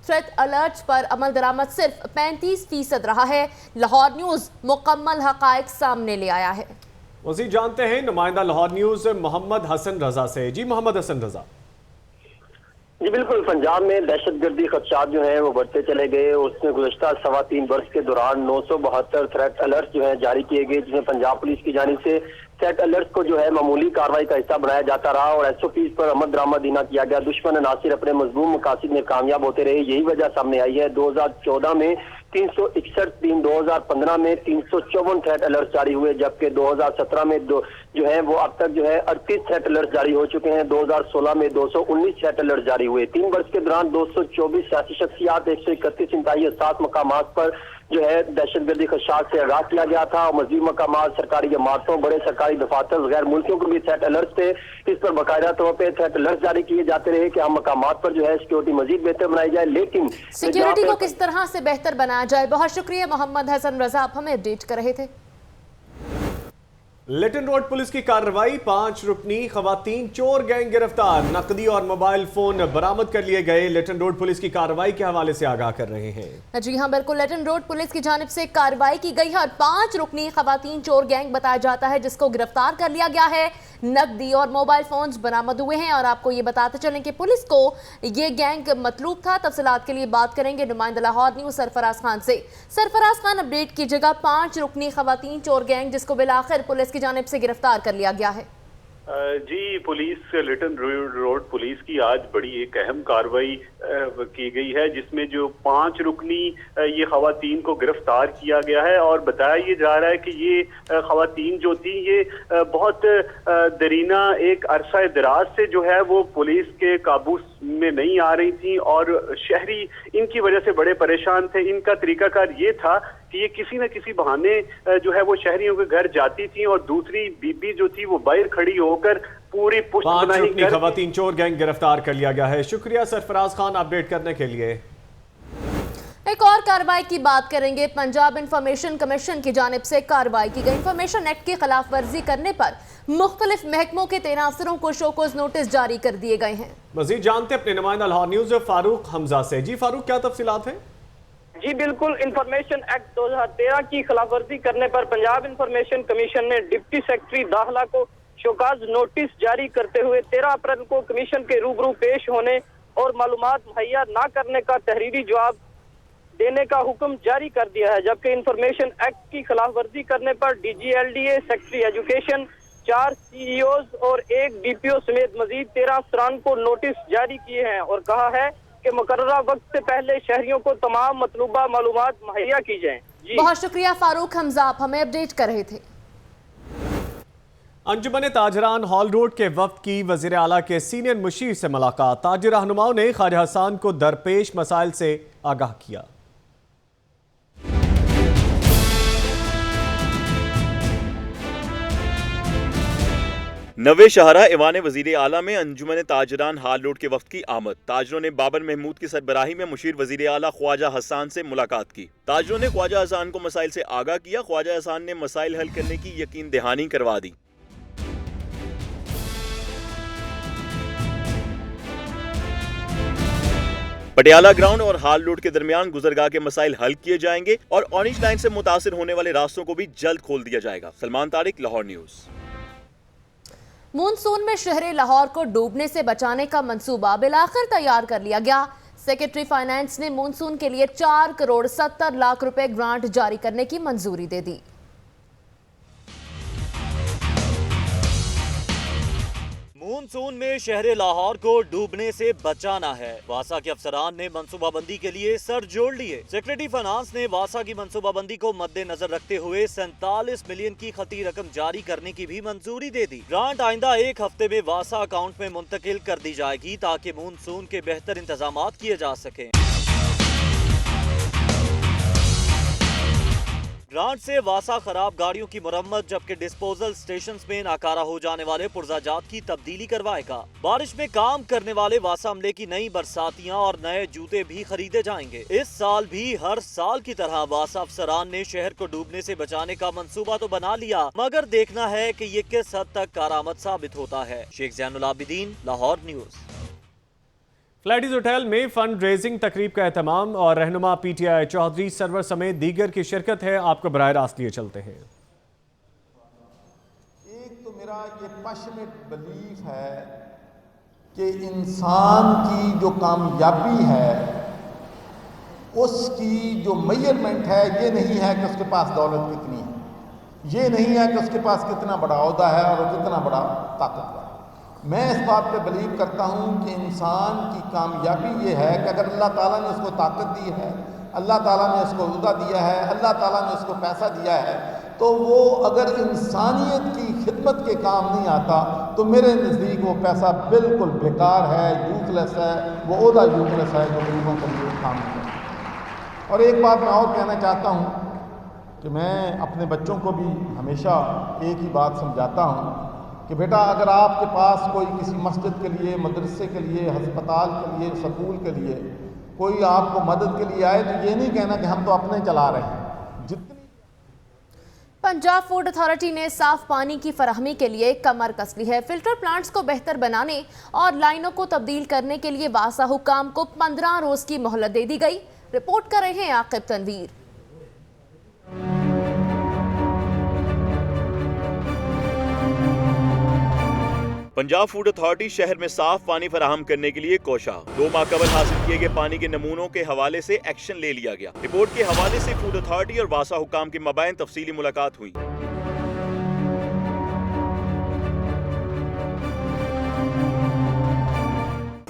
थ्रेट अलर्ट पर अमल दरामद सिर्फ 35% रहा है। लाहौर न्यूज मुकम्मल हकायक सामने ले आया है। मज़ीद जानते हैं नुमाइंदा लाहौर न्यूज मोहम्मद हसन रजा से। जी मोहम्मद हसन रजा। जी बिल्कुल, पंजाब में दहशतगर्दी खदशात जो हैं वो बढ़ते चले गए। उसमें गुज़श्ता 3.25 वर्ष के दौरान 972 थ्रेट अलर्ट जो हैं जारी किए गए, जिसमें पंजाब पुलिस की जानिब से थ्रेट अलर्ट को जो है मामूली कार्रवाई का हिस्सा बनाया जाता रहा और SOPs पर अमल दरामद ना किया गया। दुश्मन अनासिर अपने मजलूम मकासद में कामयाब होते रहे। यही वजह सामने आई है। 2014 में 361 दिन, 2015 में 354 थ्रेट अलर्ट जारी हुए, जबकि 2017 में जो है वो अब तक जो है 38 थ्रेट अलर्ट जारी हो चुके हैं। 2016 में 219 थ्रेट अलर्ट जारी हुए। 3 वर्ष के दौरान 224 सियासी शख्सियात, 131 इंतहाई हसास मकामात पर जो है दहशतगर्दी खदशात से आगाह किया गया था। और मजीद मकामात, सरकारी इमारतों, बड़े सरकारी दफातर, गैर मुल्कियों को भी थ्रेट अलर्ट थे। इस पर बाकायदा तौर पर थ्रेट अलर्ट जारी किए जाते रहे कि हम मकामात पर जो है सिक्योरिटी मजीद बेहतर बनाई जाए। लेकिन सिक्योरिटी को किस तरह से बेहतर बनाया जाए। बहुत शुक्रिया मोहम्मद हसन रजा, आप हमें अपडेट कर रहे थे। लेटन रोड पुलिस की कार्रवाई, 5 रुकनी खवातीन चोर गैंग गिरफ्तार, नकदी और मोबाइल फोन बरामद कर लिए गए। लेटन रोड पुलिस की कार्रवाई के हवाले से आगाह कर रहे हैं। जी हां बिल्कुल, लेटन रोड पुलिस की जानिब से कार्रवाई की गई है और 5 रुकनी खवातीन चोर गैंग बताया जाता है, जिसको गिरफ्तार कर लिया गया है। नकदी और मोबाइल फोन्स बरामद हुए हैं और आपको ये बताते चलें कि पुलिस को ये गैंग मतलूब था। तफसीलात के लिए बात करेंगे नुमाइंदा लाहौर न्यूज सरफराज खान से। सरफराज खान, अपडेट कीजिएगा। 5 रुकनी खवातीन चोर गैंग जिसको बिलाखिर पुलिस की जानिब से गिरफ्तार कर लिया गया है। जी, पुलिस लिटन रोड पुलिस की आज बड़ी एक अहम कार्रवाई की गई है, जिसमें जो 5 रुकनी ये खवातीन को गिरफ्तार किया गया है और बताया ये जा रहा है कि ये खवातीन जो थी ये बहुत दरीना एक अरसा दराज से जो है वो पुलिस के काबू में नहीं आ रही थी और शहरी इनकी वजह से बड़े परेशान थे। इनका तरीकाकार ये था कि ये किसी न किसी बहाने जो है वो शहरियों के घर जाती थी और दूसरी बीबी जो थी वो बाहर खड़ी होकर पूरी पुष्टनाही रुकनी खवातीन चोर गैंग गिरफ्तार कर लिया गया है। शुक्रिया सरफराज खान अपडेट करने के लिए। एक और कार्रवाई की बात करेंगे। पंजाब इंफॉर्मेशन कमीशन की जानिब से कार्रवाई की गई। इंफॉर्मेशन एक्ट की खिलाफ वर्जी करने पर मुख्तलिफ महकमों के 13 अफसरों को शोकोज नोटिस जारी कर दिए गए हैं। मजीद जानते अपने नुमाइंदा लाहौर न्यूज फारूक हमजा से। जी फारूक, क्या तफसीलात है? जी बिल्कुल, इंफॉर्मेशन एक्ट 2013 की खिलाफवर्जी करने पर पंजाब इंफॉर्मेशन कमीशन ने डिप्टी सेक्रेटरी दाखिला को शोकाज नोटिस जारी करते हुए 13 अप्रैल को कमीशन के रूबरू पेश होने और मालूमात मुहैया न करने का तहरीरी जवाब देने का हुक्म जारी कर दिया है। जबकि इंफॉर्मेशन एक्ट की खिलाफवर्जी करने पर DGLDA, सेक्रेटरी एजुकेशन, 4 CEOs और 1 DPO समेत मजीद 13 अफसरान को नोटिस जारी किए हैं और कहा है कि मुकर्ररा वक्त से पहले शहरियों को तमाम मतलूबा मालूमात मुहैया की जाएं। जी बहुत शुक्रिया फारूक हमजा, आप हमें अपडेट कर रहे थे। अंजुमन ताजरान हॉल रोड के वक्त की वजीर आला के सीनियर मुशीर से मुलाकात। ताजिर रहनुमाओं ने ख्वाजा हसन को दरपेश मसाइल से आगाह किया। नवे शहरा ईवान वजीर आला में अंजुमन ताजरान हाल रोड के वक्त की आमद। ताजरों ने बाबर महमूद की सरबराही में मुशीर वजीर आला ख्वाजा हसन से मुलाकात की। ताजरों ने ख्वाजा हसन को मसाइल से आगाह किया। ख्वाजा हसन ने मसाइल हल करने की यकीन दहानी करवा दी। पटियाला ग्राउंड और हाल रोड के दरमियान गुजरगाह के मसाइल हल किए जाएंगे और ऑरेंज लाइन से मुतासिर होने वाले रास्तों को भी जल्द खोल दिया जाएगा। सलमान तारिक, लाहौर न्यूज। मानसून में शहर लाहौर को डूबने से बचाने का मंसूबा बिलाखिर तैयार कर लिया गया। सेक्रेटरी फाइनेंस ने मानसून के लिए 4 करोड़ 70 लाख रुपए ग्रांट जारी करने की मंजूरी दे दी। मानसून में शहर लाहौर को डूबने से बचाना है। वासा के अफसरान ने मंसूबाबंदी के लिए सर जोड़ लिए। सेक्रेटरी फाइनेंस ने वासा की मंसूबाबंदी को मद्देनजर रखते हुए 47 मिलियन की खती रकम जारी करने की भी मंजूरी दे दी। ग्रांट आइंदा 1 हफ्ते में वासा अकाउंट में मुंतकिल कर दी जाएगी ताकि मानसून के बेहतर इंतजाम किए जा सके। ग्रांट से वासा खराब गाड़ियों की मरम्मत जबकि डिस्पोजल स्टेशन में नाकारा हो जाने वाले पुर्जाजात की तब्दीली करवाएगा। बारिश में काम करने वाले वासा अमले की नई बरसातियां और नए जूते भी खरीदे जाएंगे। इस साल भी हर साल की तरह वासा अफसरान ने शहर को डूबने से बचाने का मंसूबा तो बना लिया, मगर देखना है कि ये किस हद तक कारआमद साबित होता है। शेख ज़ैनुल आबिदीन, लाहौर न्यूज। फ्लैटिस होटल में फंड रेजिंग तकरीब का एहतमाम और रहनुमा PTI चौधरी सरवर समेत दीगर की शिरकत है। आपको बराह रास्त लिए चलते हैं। एक तो मेरा ये पैशनेट बिलीफ है कि इंसान की जो कामयाबी है उसकी जो मेजरमेंट है ये नहीं है कि उसके पास दौलत कितनी है, ये नहीं है कि उसके पास कितना बड़ा ओहदा है और कितना बड़ा ताकतवर। मैं इस बात पे बिलीव करता हूँ कि इंसान की कामयाबी ये है कि अगर अल्लाह ताला ने उसको ताकत दी है, अल्लाह ताला ने उसको ओहदा दिया है, अल्लाह ताला ने उसको पैसा दिया है, तो वो अगर इंसानियत की खिदमत के काम नहीं आता तो मेरे नज़दीक वो पैसा बिल्कुल बेकार है, यूजलेस है, वो ओहदा यूजलेस है जो गरीबों के लिए काम नहीं। और एक बात मैं और कहना चाहता हूँ कि मैं अपने बच्चों को भी हमेशा एक ही बात समझाता हूँ कि बेटा अगर आपके पास कोई किसी मस्जिद के लिए, मदरसे के लिए, हस्पताल के लिए, स्कूल के लिए कोई आपको मदद के लिए आए तो ये नहीं कहना कि हम तो अपने चला रहे हैं। जितनी पंजाब फूड अथॉरिटी ने साफ पानी की फराहमी के लिए कमर कस ली है। फिल्टर प्लांट्स को बेहतर बनाने और लाइनों को तब्दील करने के लिए वासा हुकाम को 15 रोज की मोहलत दे दी गई। रिपोर्ट कर रहे हैं आकिब तनवीर। पंजाब फूड अथॉरिटी शहर में साफ पानी फराहम करने के लिए कोशा। 2 माह कबल हासिल किए गए पानी के नमूनों के हवाले से एक्शन ले लिया गया। रिपोर्ट के हवाले से फूड अथॉरिटी और वासा हुकाम के मबाइन तफसीली मुलाकात हुई।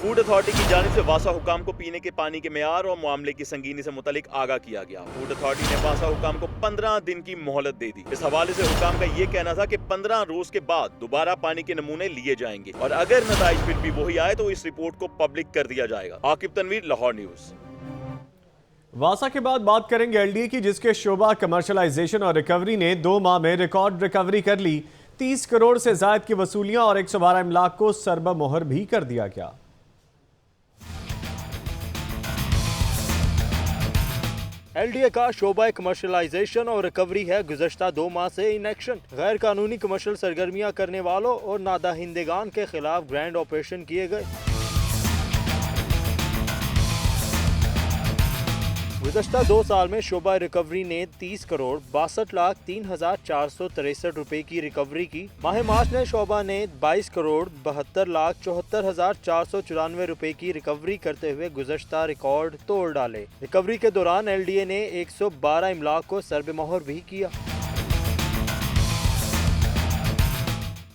फूड अथॉरिटी की जानिब से वासा हुकाम को पीने के पानी के मेयार और मामले की संगीनी से मुतालिक आगाह किया गया। फूड अथॉरिटी ने वासा हुकाम को 15 दिन की मोहलत दे दी। इस हवाले से हुकाम का ये कहना था कि 15 रोज के बाद दोबारा पानी के नमूने लिए जाएंगे और अगर नताइज फिर भी वही आए तो इस रिपोर्ट को पब्लिक कर दिया जाएगा। आकिब तनवीर, लाहौर न्यूज। वासा के बाद बात करेंगे LDA की, जिसके शोबा कमर्शलाइजेशन और रिकवरी ने 2 माह में रिकॉर्ड रिकवरी कर ली। 30 करोड़ से ज्यादा की वसूलियां और 112 इमलाक को सरबा मोहर भी कर दिया गया। LDA का शोबा कमर्शलाइजेशन और रिकवरी है गुज़श्ता 2 माह से इन एक्शन। गैर कानूनी कमर्शल सरगर्मियां करने वालों और नादाहिंदेगान के खिलाफ ग्रैंड ऑपरेशन किए गए। गुज़श्ता 2 साल में शोबा रिकवरी ने 30 करोड़ 62,03,463 रुपए की रिकवरी की। माह मार्च में शोबा ने 22 करोड़ 72,74,494 रुपए की रिकवरी करते हुए गुज़श्ता रिकॉर्ड तोड़ डाले। रिकवरी के दौरान LDA ने 112 इमलाक को सरबेमोहर भी किया।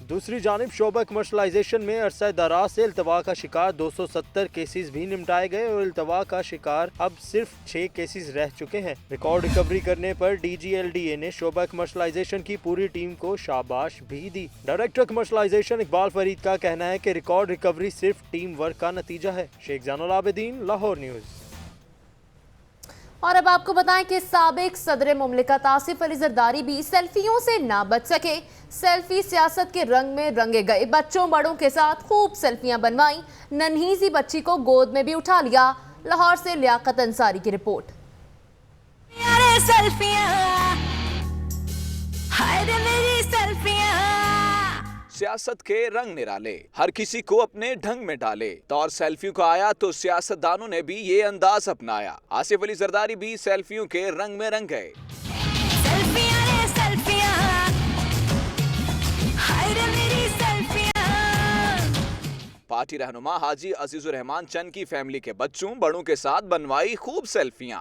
दूसरी जानिब शोबा कमर्शलाइजेशन में अरसा दराज से इल्तवा का शिकार 270 केसेस भी निपटाए गए और इल्तवा का शिकार अब सिर्फ 6 केसेस रह चुके हैं। रिकॉर्ड रिकवरी करने पर DG LDA ने शोबा कमर्शलाइजेशन की पूरी टीम को शाबाश भी दी। डायरेक्टर कमर्शलाइजेशन इकबाल फरीद का कहना है कि रिकॉर्ड रिकवरी सिर्फ टीम वर्क का नतीजा है। शेख ज़ैनुल आबिदीन, लाहौर न्यूज़। और अब आपको बताएं कि साबिक सदर मुमलिकत आसिफ अली जरदारी भी सेल्फियों से ना बच सके। सेल्फी सियासत के रंग में रंगे गए। बच्चों बड़ों के साथ खूब सेल्फियां बनवाई। नन्ही सी बच्ची को गोद में भी उठा लिया। लाहौर से लियाकत अंसारी की रिपोर्ट। सियासत के रंग निराले, हर किसी को अपने ढंग में डाले। दौर सेल्फियों का आया तो सियासतदानों ने भी ये अंदाज अपनाया। आसिफ अली जरदारी भी सेल्फियों के रंग में रंग गए। पार्टी रहनुमा हाजी अजीजुर रहमान चंद की फैमिली के बच्चों बड़ों के साथ बनवाई खूब सेल्फियां।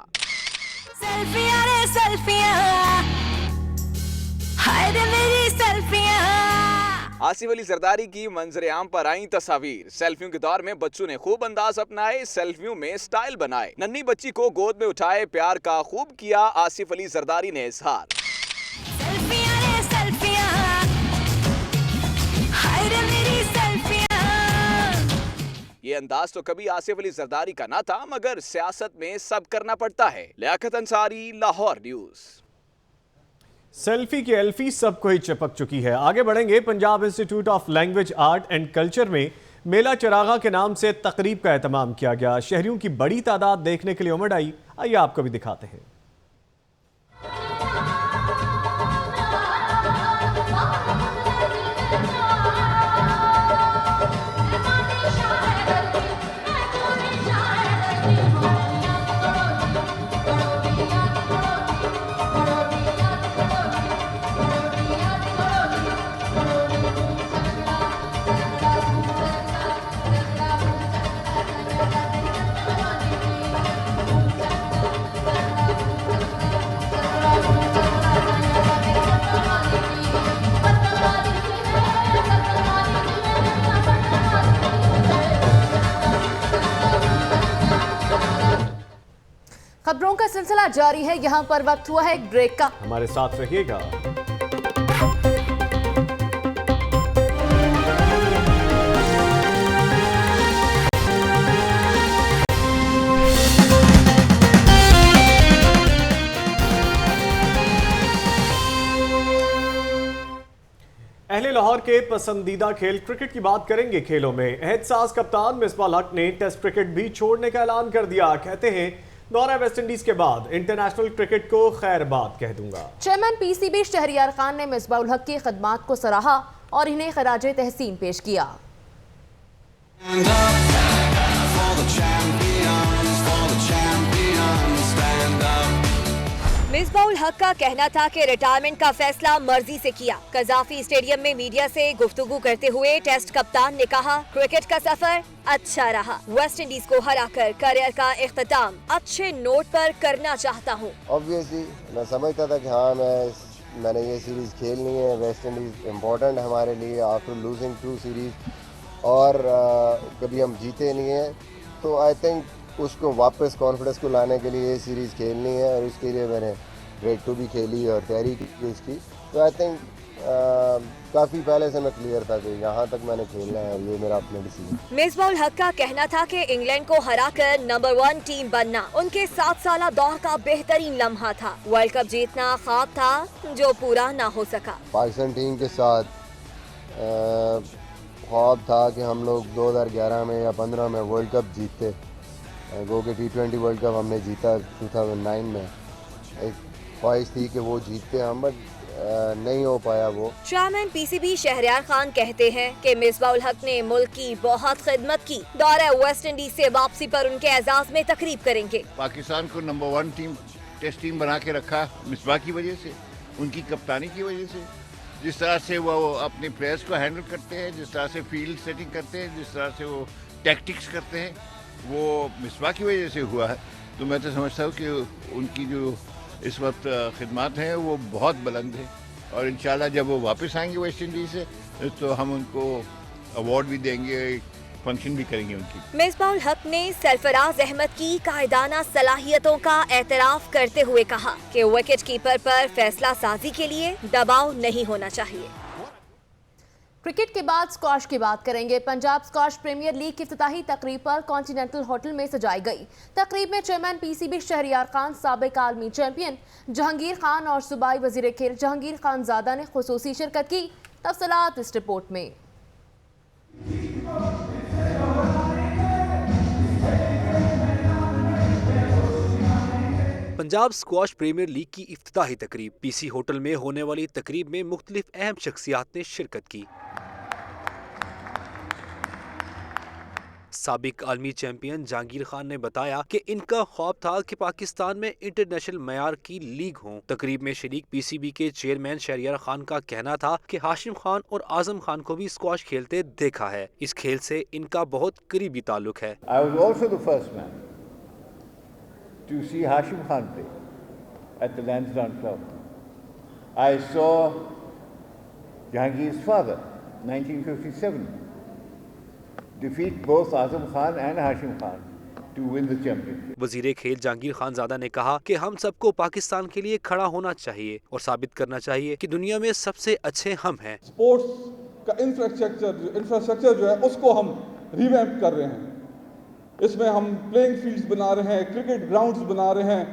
आसिफ अली जरदारी की मंजर आम पर आई तस्वीर। सेल्फियों के दौर में बच्चों ने खूब अंदाज अपनाए, सेल्फियों में स्टाइल बनाए। नन्ही बच्ची को गोद में उठाए, प्यार का खूब किया आसिफ अली जरदारी ने इजहार। ये अंदाज तो कभी आसिफ अली जरदारी का ना था, मगर सियासत में सब करना पड़ता है। लियाकत अंसारी, लाहौर न्यूज़। सेल्फी की एल्फी सबको ही चिपक चुकी है। आगे बढ़ेंगे। Punjab institute of language art and culture में मेला चरागा के नाम से तकरीब का एहतमाम किया गया। शहरियों की बड़ी तादाद देखने के लिए उमड़ आई। आइए आपको भी दिखाते हैं। खबरों का सिलसिला जारी है। यहाँ पर वक्त हुआ है एक ब्रेक का। हमारे साथ रहिएगा। अहले लाहौर के पसंदीदा खेल क्रिकेट की बात करेंगे। खेलों में एहतसास कप्तान मिसबाह हक ने टेस्ट क्रिकेट भी छोड़ने का ऐलान कर दिया। कहते हैं दौरा वेस्ट इंडीज के बाद इंटरनेशनल क्रिकेट को खैरबाद कह दूंगा। चेयरमैन PCB शहरियार खान ने मिसबाह हक की खदमात को सराहा और इन्हें खराजे तहसीन पेश किया। मिसबाह हक का कहना था कि रिटायरमेंट का फैसला मर्जी से किया। कजाफी स्टेडियम में मीडिया से गुफ्तगू करते हुए टेस्ट कप्तान ने कहा, क्रिकेट का सफर अच्छा रहा। वेस्ट इंडीज को हराकर करियर का इख्तिताम अच्छे नोट पर करना चाहता हूँ। ऑब्वियसली मैं समझता था कि हाँ मैंने ये सीरीज खेलनी है। वेस्ट इंडीज इम्पोर्टेंट है हमारे लिए आफ्टर लूजिंग 2 सीरीज और कभी हम जीते नहीं हैं, तो आई थिंक उसको वापस कॉन्फिडेंस को लाने के लिए ये सीरीज़ खेलनी है और उसके लिए मैंने ग्रेड 2 भी खेली और तैयारी की उसकी। तो आई थिंक काफ़ी पहले से मैं क्लियर था कि यहाँ तक मैंने खेलना है, ये मेरा अपना डिसीजन। मिसबाह हक का कहना था कि इंग्लैंड को हराकर नंबर 1 टीम बनना उनके 7 साला दौर का बेहतरीन लम्हा था। वर्ल्ड कप जीतना ख्वाब था जो पूरा ना हो सका। पाकिस्तान टीम के साथ ख्वाब था कि हम लोग 2011 में या 15 में वर्ल्ड कप जीतते, गो के T20 वर्ल्ड कप हमने जीता 2009 में। एक ख्वाहिश थी कि वो जीतते हम, बट नहीं हो पाया वो। चेयरमैन PCB शहरयार खान कहते हैं कि मिसबाउल हक ने मुल्क की बहुत खिदमत की। दौरे वेस्ट इंडीज से वापसी पर उनके एजाज में तकरीब करेंगे। पाकिस्तान को नंबर 1 टेस्ट टीम बना के रखा मिसबाह की वजह से, उनकी कप्तानी की वजह से, जिस तरह से वो अपने प्लेयर्स को हैंडल करते हैं, जिस तरह से फील्ड सेटिंग करते हैं, जिस तरह से वो टैक्टिक्स करते हैं, वो मिसबाह की वजह से हुआ है। तो मैं तो समझता हूँ कि उनकी जो इस वक्त खिदमत हैं वो बहुत बुलंद है, और इंशाल्लाह जब वो वापस आएंगे वेस्ट इंडीज से तो हम उनको अवार्ड भी देंगे, फंक्शन भी करेंगे उनकी। मिसबाउल हक ने सरफराज अहमद की कायदाना सलाहियतों का एतराफ करते हुए कहा कि विकेट कीपर पर फैसला साजी के लिए दबाव नहीं होना चाहिए। क्रिकेट के बाद स्क्वाश की बात करेंगे। पंजाब स्क्वाश प्रीमियर लीग की इफ्तिताही तकरीब पर कॉन्टिनेंटल होटल में सजाई गई। तकरीब में चेयरमैन PCB शहरयार खान, साबिक आलमी चैंपियन जहांगीर खान और सूबाई वजीर खेल जहांगीर खान ज़ादा ने खुसूसी शिरकत की। तफसीलात इस रिपोर्ट में। पंजाब स्क्वाश प्रीमियर लीग की इफ्तिताही तकरीब PC होटल में होने वाली तकरीब में मुख्तलिफ अहम शख्सियात ने शिरकत की। साबिक आलमी चैंपियन जहांगीर खान ने बताया कि इनका ख्वाब था कि पाकिस्तान में इंटरनेशनल मयार की लीग हो। तकरीब में शरीक PCB के चेयरमैन शहरयार खान का कहना था कि हाशिम खान और आजम खान को भी स्क्वाश खेलते देखा है। इस खेल से इनका बहुत करीबी ताल्लुक है। I was also the first man to see Hashim Khan play at the Lansdowne Club. I saw Jahangir's father, 1957, defeat both Azam Khan and Hashim Khan to win the championship. वजीर खेल जहांगीर खान ज़ादा ने कहा कि हम सबको पाकिस्तान के लिए खड़ा होना चाहिए और साबित करना चाहिए कि दुनिया में सबसे अच्छे हम हैं। स्पोर्ट्स का इंफ्रास्ट्रक्चर जो है उसको हम रिवैम्प कर रहे हैं। इसमें हम प्लेइंग फील्ड्स बना रहे हैं, क्रिकेट ग्राउंड्स बना रहे हैं,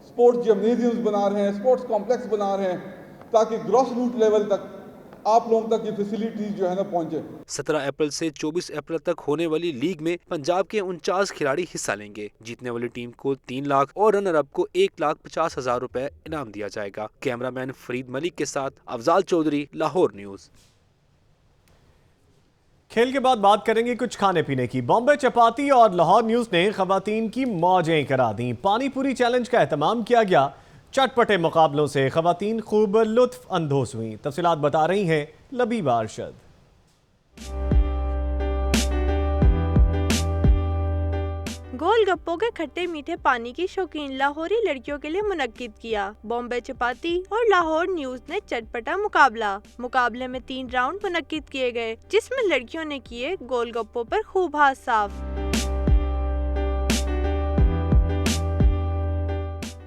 स्पोर्ट्स जिम्नेजियम्स बना रहे हैं, स्पोर्ट्स कॉम्प्लेक्स बना रहे हैं, ताकि ग्रॉस रूट लेवल तक आप लोगों तक ये फैसिलिटीज जो है ना पहुंचे। 17 अप्रैल से 24 अप्रैल तक होने वाली लीग में पंजाब के 49 खिलाड़ी हिस्सा लेंगे। जीतने वाली टीम को 3 लाख और रनर अप को 1,50,000 रुपए इनाम दिया जाएगा। कैमरामैन फरीद मलिक के साथ अफजाल चौधरी, लाहौर न्यूज। खेल के बाद बात करेंगे कुछ खाने पीने की। बॉम्बे चपाती और लाहौर न्यूज ने खवातीन की मौजें करा दी। पानी पूरी चैलेंज का एहतमाम किया गया। चटपटे मुकाबलों से खवातीन खूब लुत्फ अंदोज हुई। तफसीलात बता रही हैं लबीबा अरशद। गोलगप्पों के खट्टे मीठे पानी की शौकीन लाहौरी लड़कियों के लिए मुनक्किद किया बॉम्बे चपाती और लाहौर न्यूज ने चटपटा मुकाबले में 3 राउंड मुनक्किद किए गए, जिसमें लड़कियों ने किए गोलगप्पों पर खूब हाथ साफ।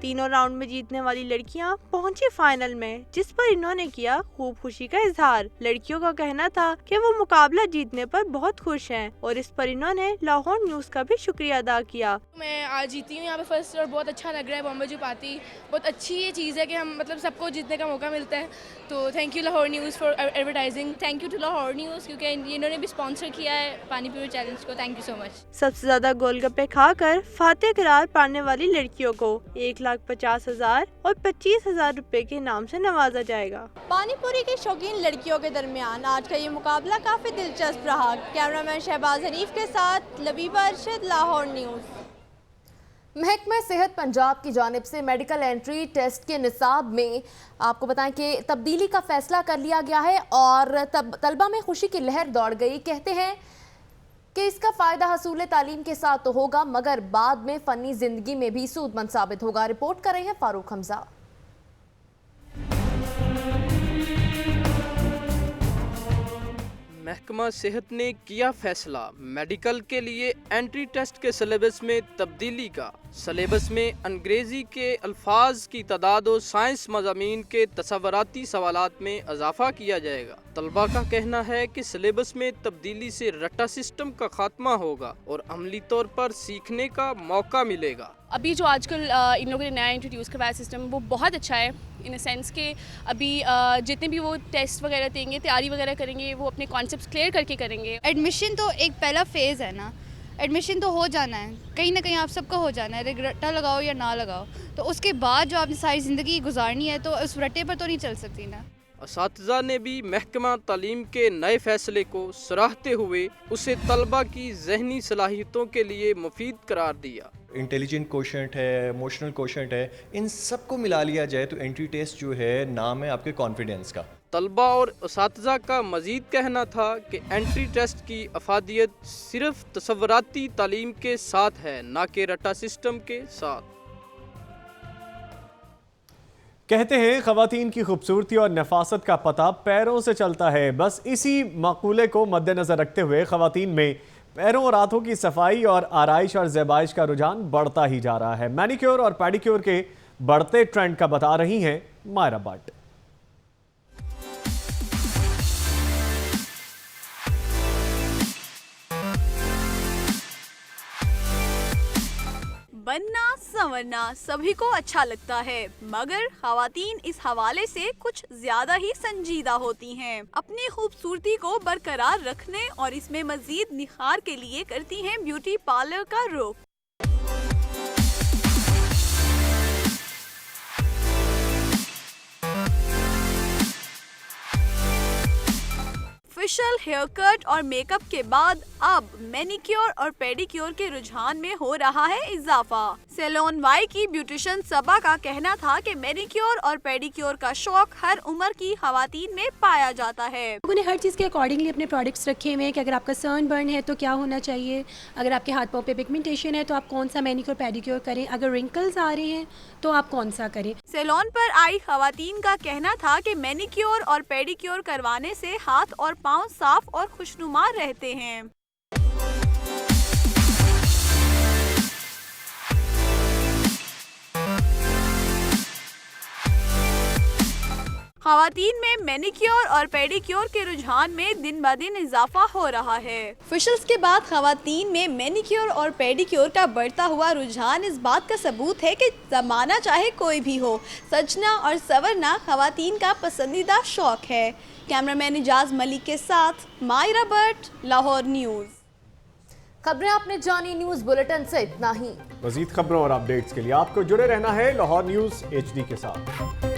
तीनों राउंड में जीतने वाली लड़कियां पहुंची फाइनल में, जिस पर इन्होंने किया खूब खुशी का इजहार। लड़कियों का कहना था कि वो मुकाबला जीतने पर बहुत खुश हैं और इस पर इन्होंने लाहौर न्यूज का भी शुक्रिया अदा किया। मैं आज जीती हूँ यहाँ पे फर्स्ट और बहुत अच्छा लग रहा है। बॉम्बे चपाती बहुत अच्छी ये चीज़ है कि हम मतलब सबको जीतने का मौका मिलता है। तो thank you Lahore news for advertising. Thank you to Lahore news क्योंकि इन्होंने भी स्पॉन्सर किया है पानी पूरी चैलेंज को। Thank you so much. सबसे ज्यादा गोलगप्पे खाकर फातेह करार पाने वाली लड़कियों को 1,50,000 और 25,000 रुपए के इनाम से नवाजा जाएगा। पानीपुरी के शौकीन लड़कियों के दरमियान आज का ये मुकाबला काफी दिलचस्प रहा। कैमरामैन शहबाज हनीफ के साथ लबीबा अरशद, लाहौर न्यूज। महकमा सेहत पंजाब की जानिब से मेडिकल एंट्री टेस्ट के निसाब में आपको बताएं कि तब्दीली का फैसला कर लिया गया है और तलबा में खुशी की लहर दौड़ गई। कहते हैं कि इसका फ़ायदा हसूल तालीम के साथ तो होगा मगर बाद में फ़नी ज़िंदगी में भी सूदमंद साबित होगा। रिपोर्ट कर रहे हैं फारूक हमजा। महकमा सेहत ने किया फैसला मेडिकल के लिए एंट्री टेस्ट के सिलेबस में तब्दीली का। सिलेबस में अंग्रेजी के अल्फाज की तादाद और साइंस मज़ामीन के तसव्वुराती सवालात में इजाफा किया जाएगा। तलबा का कहना है कि सिलेबस में तब्दीली से रट्टा सिस्टम का खात्मा होगा और अमली तौर पर सीखने का मौका मिलेगा। अभी जो आजकल इन लोगों ने नया इंट्रोड्यूस करवाया सिस्टम, वो बहुत अच्छा है इन अ सेंस कि अभी जितने भी वो टेस्ट वगैरह देंगे, तैयारी वगैरह करेंगे, वो अपने कॉन्सेप्ट्स क्लियर करके करेंगे। एडमिशन तो एक पहला फेज़ है ना, एडमिशन तो हो जाना है, कहीं ना कहीं आप सबका हो जाना है, रट्टा लगाओ या ना लगाओ। तो उसके बाद जो आपने सारी ज़िंदगी गुजारनी है तो उस रट्टे पर तो नहीं चल सकती ना। असातिज़ा ने भी महकमा तालीम के नए फैसले को सराहते हुए उसे तलबा की ज़हनी सलाहियतों के लिए मुफीद करार दिया। इंटेलिजेंट कोशेंट है, इमोशनल कोशेंट है, इन सबको मिला लिया जाए तो एंट्री टेस्ट जो है नाम है आपके कॉन्फिडेंस का। तलबा और असातिज़ा का मज़ीद कहना था कि एंट्री टेस्ट की अफादियत सिर्फ तसव्वुराती तालीम के साथ है, ना कि रट्टा सिस्टम के साथ। कहते हैं ख़वातीन की खूबसूरती और नफासत का पता पैरों से चलता है। बस इसी मकूले को मद्देनज़र रखते हुए ख़वातीन में पैरों और हाथों की सफाई और आराइश और ज़ेबाइश का रुझान बढ़ता ही जा रहा है। मैनिक्योर और पेडिक्योर के बढ़ते ट्रेंड का बता रही हैं मायरा भट्ट। बनना संवरना सभी को अच्छा लगता है, मगर ख़वातीन इस हवाले से कुछ ज्यादा ही संजीदा होती हैं। अपनी खूबसूरती को बरकरार रखने और इसमें मजीद निखार के लिए करती हैं ब्यूटी पार्लर का रुख। फेशियल, हेयर कट और मेकअप के बाद अब मैनिक्योर और पेडिक्योर के रुझान में हो रहा है इजाफा। सैलून वाई की ब्यूटिशियन सबा का कहना था कि मैनिक्योर और पेडिक्योर का शौक हर उम्र की खवातीन में पाया जाता है। लोगों ने हर चीज़ के अकॉर्डिंगली अपने प्रोडक्ट्स रखे हुए हैं कि अगर आपका सनबर्न है तो क्या होना चाहिए, अगर आपके हाथ पाँव पे पिगमेंटेशन है तो आप कौन सा मैनिक्योर पेडिक्योर करें, अगर रिंकल्स आ रहे हैं तो आप कौन सा करें। सैलून पर आई खवातीन का कहना था कि मैनिक्योर और पेडिक्योर करवाने से हाथ और पाँव साफ और खुशनुमा रहते हैं। खवातीन में मैनिक्योर और पेडिक्योर के रुझान में दिन ब दिन इजाफा हो रहा है। फेशियल्स के बाद खवातीन में मैनिक्योर और पेडिक्योर का बढ़ता हुआ रुझान इस बात का सबूत है कि ज़माना चाहे कोई भी हो, सजना और संवरना खवातीन का पसंदीदा शौक है। कैमरामैन इजाज मलिक के साथ मायरा भट्ट, लाहौर न्यूज़। खबरें आपने जानी न्यूज़ बुलेटिन से इतना ही। मज़ीद खबरों और अपडेट्स के लिए आपको जुड़े रहना है लाहौर न्यूज़ HD के साथ।